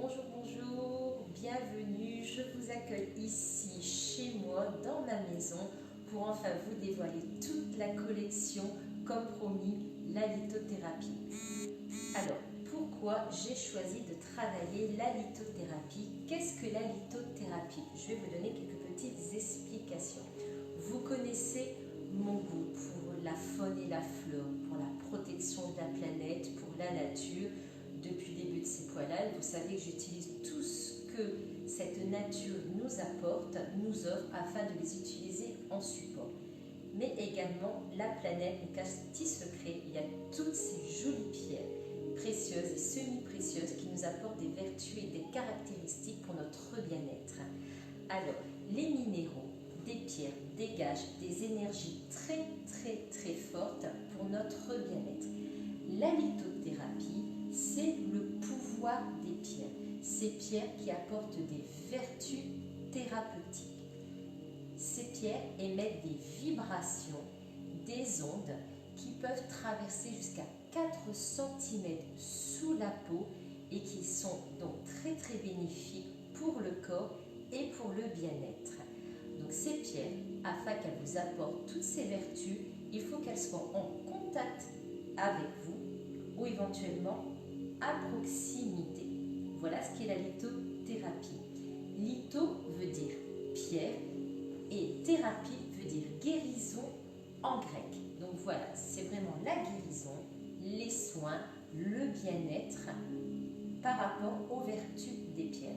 Bonjour, bonjour, bienvenue. Je vous accueille ici chez moi, dans ma maison, pour enfin vous dévoiler toute la collection, comme promis, la lithothérapie. Alors, pourquoi j'ai choisi de travailler la lithothérapie? Qu'est-ce que la lithothérapie? Je vais vous donner quelques petites explications. Vous connaissez mon goût pour la faune et la flore, pour la protection de la planète, pour la nature. Depuis le début de ces poils-là, vous savez que j'utilise tout ce que cette nature nous apporte, nous offre, afin de les utiliser en support. Mais également, la planète nous cache un petit secret. Il y a toutes ces jolies pierres précieuses et semi-précieuses qui nous apportent des vertus et des caractéristiques pour notre bien-être. Alors, les minéraux des pierres dégagent des énergies très fortes pour notre bien-être. La lithothérapie, c'est le pouvoir des pierres. Ces pierres qui apportent des vertus thérapeutiques. Ces pierres émettent des vibrations, des ondes qui peuvent traverser jusqu'à 4 cm sous la peau et qui sont donc très bénéfiques pour le corps et pour le bien-être. Donc ces pierres, afin qu'elles vous apportent toutes ces vertus, il faut qu'elles soient en contact avec vous ou éventuellement à proximité. Voilà ce qu'est la lithothérapie. Litho veut dire pierre et thérapie veut dire guérison en grec. Donc voilà, c'est vraiment la guérison, les soins, le bien-être par rapport aux vertus des pierres.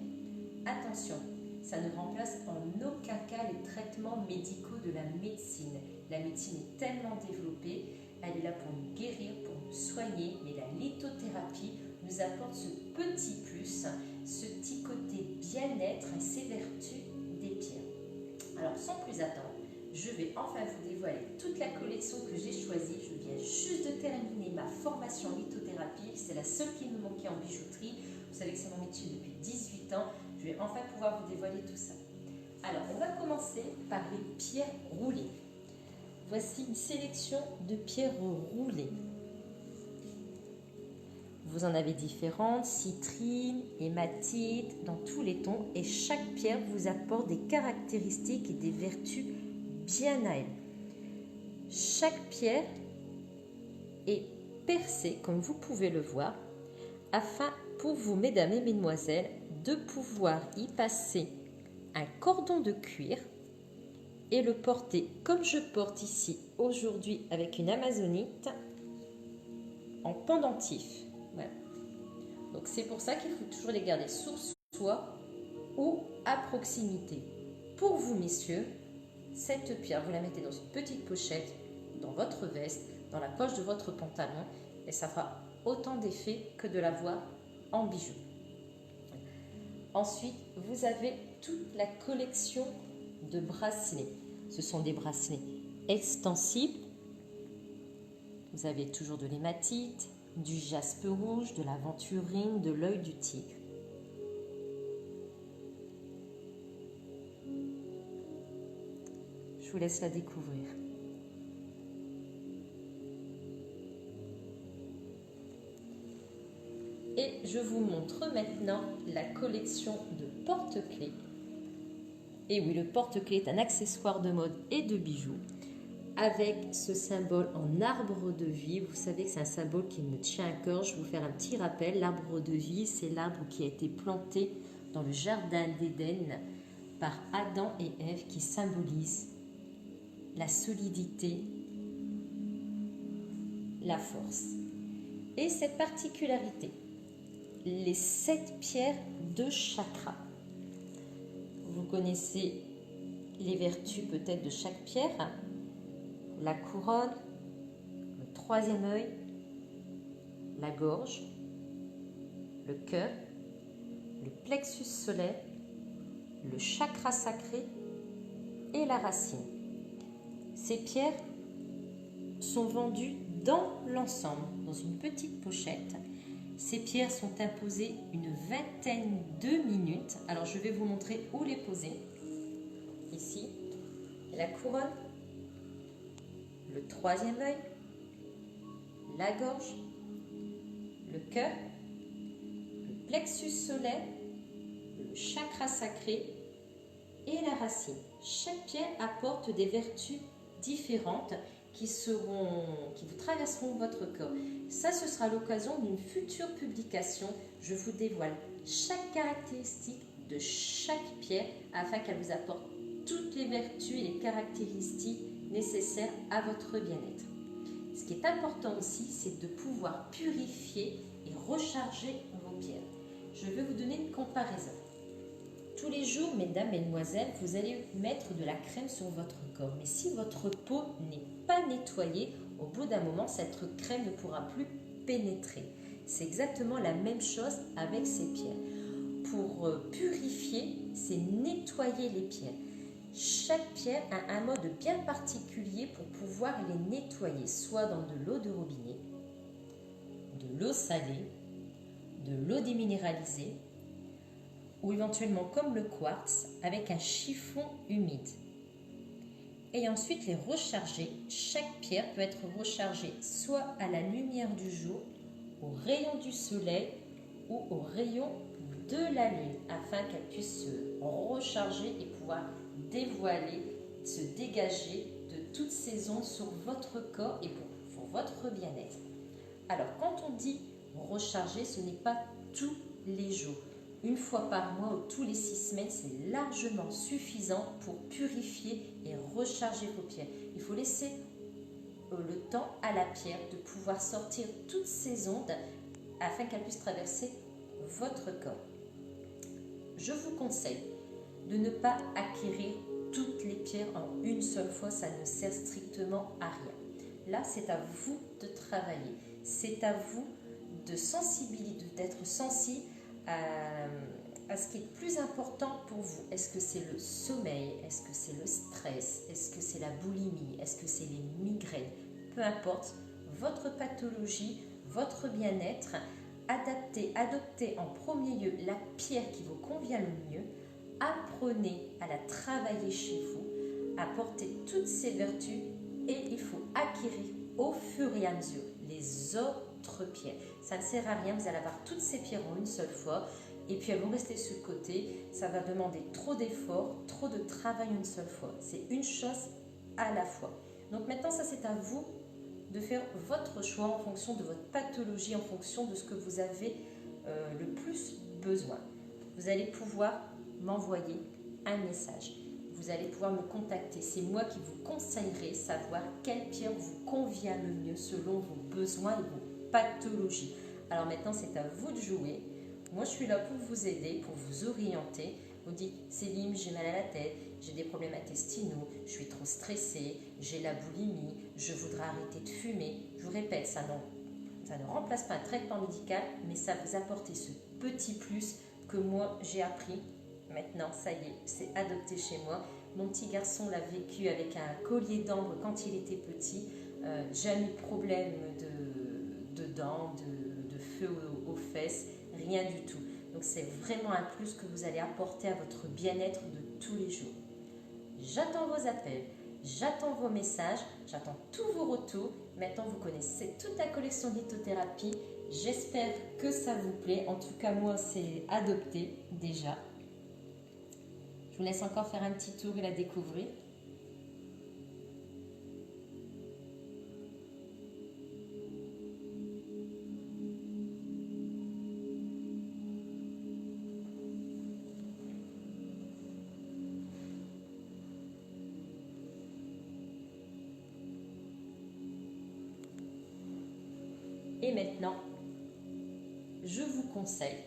Attention, ça ne remplace en aucun cas les traitements médicaux de la médecine. La médecine est tellement développée, elle est là pour nous guérir, pour nous soigner, mais la lithothérapie nous apporte ce petit plus, ce petit côté bien-être et ces vertus des pierres. Alors sans plus attendre, je vais enfin vous dévoiler toute la collection que j'ai choisie. Je viens juste de terminer ma formation en lithothérapie, c'est la seule qui me manquait en bijouterie. Vous savez que c'est mon métier depuis 18 ans. Je vais enfin pouvoir vous dévoiler tout ça. Alors, on va commencer par les pierres roulées. Voici une sélection de pierres roulées. Vous en avez différentes, citrine, hématite, dans tous les tons. Et chaque pierre vous apporte des caractéristiques et des vertus bien à elle. Chaque pierre est percée, comme vous pouvez le voir, afin pour vous, mesdames et mesdemoiselles, de pouvoir y passer un cordon de cuir et le porter comme je porte ici aujourd'hui avec une amazonite en pendentif. Voilà. Donc c'est pour ça qu'il faut toujours les garder sur soi ou à proximité. Pour vous messieurs, cette pierre, vous la mettez dans une petite pochette, dans votre veste, dans la poche de votre pantalon et ça fera autant d'effet que de l'avoir en bijoux. Ensuite, vous avez toute la collection de bracelets. Ce sont des bracelets extensibles. Vous avez toujours de l'hématite, du jaspe rouge, de l'aventurine, de l'œil du tigre. Je vous laisse la découvrir. Et je vous montre maintenant la collection de porte-clés. Et oui, le porte-clés est un accessoire de mode et de bijoux avec ce symbole en arbre de vie. Vous savez que c'est un symbole qui me tient à cœur. Je vais vous faire un petit rappel. L'arbre de vie, c'est l'arbre qui a été planté dans le jardin d'Éden par Adam et Ève, qui symbolise la solidité, la force. Et cette particularité, les 7 pierres de chakra. Vous connaissez les vertus peut-être de chaque pierre. La couronne, le 3e œil, la gorge, le cœur, le plexus solaire, le chakra sacré et la racine. Ces pierres sont vendues dans l'ensemble, dans une petite pochette. Ces pierres sont imposées une vingtaine de minutes. Alors, je vais vous montrer où les poser. Ici, la couronne, le 3e œil, la gorge, le cœur, le plexus solaire, le chakra sacré et la racine. Chaque pierre apporte des vertus différentes qui vous traverseront votre corps. Ça, ce sera l'occasion d'une future publication. Je vous dévoile chaque caractéristique de chaque pierre afin qu'elle vous apporte toutes les vertus et les caractéristiques nécessaires à votre bien-être. Ce qui est important aussi, c'est de pouvoir purifier et recharger vos pierres. Je vais vous donner une comparaison. Tous les jours, mesdames, mesdemoiselles, vous allez mettre de la crème sur votre corps. Mais si votre peau n'est pas nettoyée, au bout d'un moment, cette crème ne pourra plus pénétrer. C'est exactement la même chose avec ces pierres. Pour purifier, c'est nettoyer les pierres. Chaque pierre a un mode bien particulier pour pouvoir les nettoyer, soit dans de l'eau de robinet, de l'eau salée, de l'eau déminéralisée, ou éventuellement comme le quartz avec un chiffon humide. Et ensuite les recharger. Chaque pierre peut être rechargée soit à la lumière du jour, au rayon du soleil ou au rayon de la lune, afin qu'elle puisse se recharger et pouvoir dévoiler, se dégager de toutes ces ondes sur votre corps et pour votre bien-être. Alors quand on dit recharger, ce n'est pas tous les jours. Une fois par mois ou tous les 6 semaines, c'est largement suffisant pour purifier et recharger vos pierres. Il faut laisser le temps à la pierre de pouvoir sortir toutes ces ondes afin qu'elle puisse traverser votre corps. Je vous conseille de ne pas acquérir toutes les pierres en une seule fois, ça ne sert strictement à rien. Là, c'est à vous de travailler, c'est à vous de sensibiliser, d'être sensible à ce qui est plus important pour vous. Est-ce que c'est le sommeil? Est-ce que c'est le stress? Est-ce que c'est la boulimie? Est-ce que c'est les migraines? Peu importe, votre pathologie, votre bien-être, adoptez en premier lieu la pierre qui vous convient le mieux, apprenez à la travailler chez vous, apportez toutes ses vertus et il faut acquérir au fur et à mesure les autres pierres. Ça ne sert à rien, vous allez avoir toutes ces pierres en une seule fois et puis elles vont rester sur le côté. Ça va demander trop d'efforts, trop de travail une seule fois. C'est une chose à la fois. Donc maintenant, ça c'est à vous de faire votre choix en fonction de votre pathologie, en fonction de ce que vous avez le plus besoin. Vous allez pouvoir m'envoyer un message. Vous allez pouvoir me contacter. C'est moi qui vous conseillerai savoir quelle pierre vous convient le mieux selon vos besoins et vos pathologies. Alors maintenant, c'est à vous de jouer. Moi, je suis là pour vous aider, pour vous orienter. Vous dites, Céline, j'ai mal à la tête, j'ai des problèmes intestinaux, je suis trop stressée, j'ai la boulimie, je voudrais arrêter de fumer. Je vous répète, ça ne remplace pas un traitement médical, mais ça vous apporte ce petit plus que moi, j'ai appris. Maintenant, ça y est, c'est adopté chez moi. Mon petit garçon l'a vécu avec un collier d'ambre quand il était petit. Jamais de problème de dents, de feu aux fesses, rien du tout. Donc c'est vraiment un plus que vous allez apporter à votre bien-être de tous les jours. J'attends vos appels, j'attends vos messages, j'attends tous vos retours. Maintenant, vous connaissez toute la collection lithothérapie. J'espère que ça vous plaît. En tout cas, moi, c'est adopté déjà. Je vous laisse encore faire un petit tour et la découvrir. Et maintenant, je vous conseille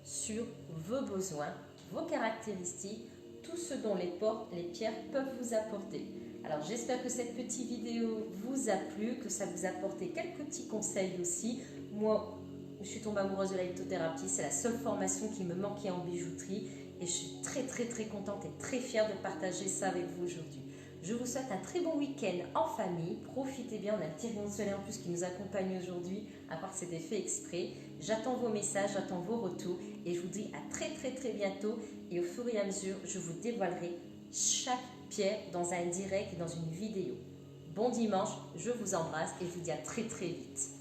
sur vos besoins, vos caractéristiques, tout ce dont les pierres peuvent vous apporter. Alors j'espère que cette petite vidéo vous a plu, que ça vous a apporté quelques petits conseils aussi. Moi, je suis tombée amoureuse de la lithothérapie, c'est la seule formation qui me manquait en bijouterie et je suis très contente et très fière de partager ça avec vous aujourd'hui. Je vous souhaite un très bon week-end en famille. Profitez bien, on a un petit rayon de soleil en plus qui nous accompagne aujourd'hui, à part que c'était fait exprès. J'attends vos messages, j'attends vos retours et je vous dis à très bientôt. Et au fur et à mesure, je vous dévoilerai chaque pierre dans un direct et dans une vidéo. Bon dimanche, je vous embrasse et je vous dis à très vite.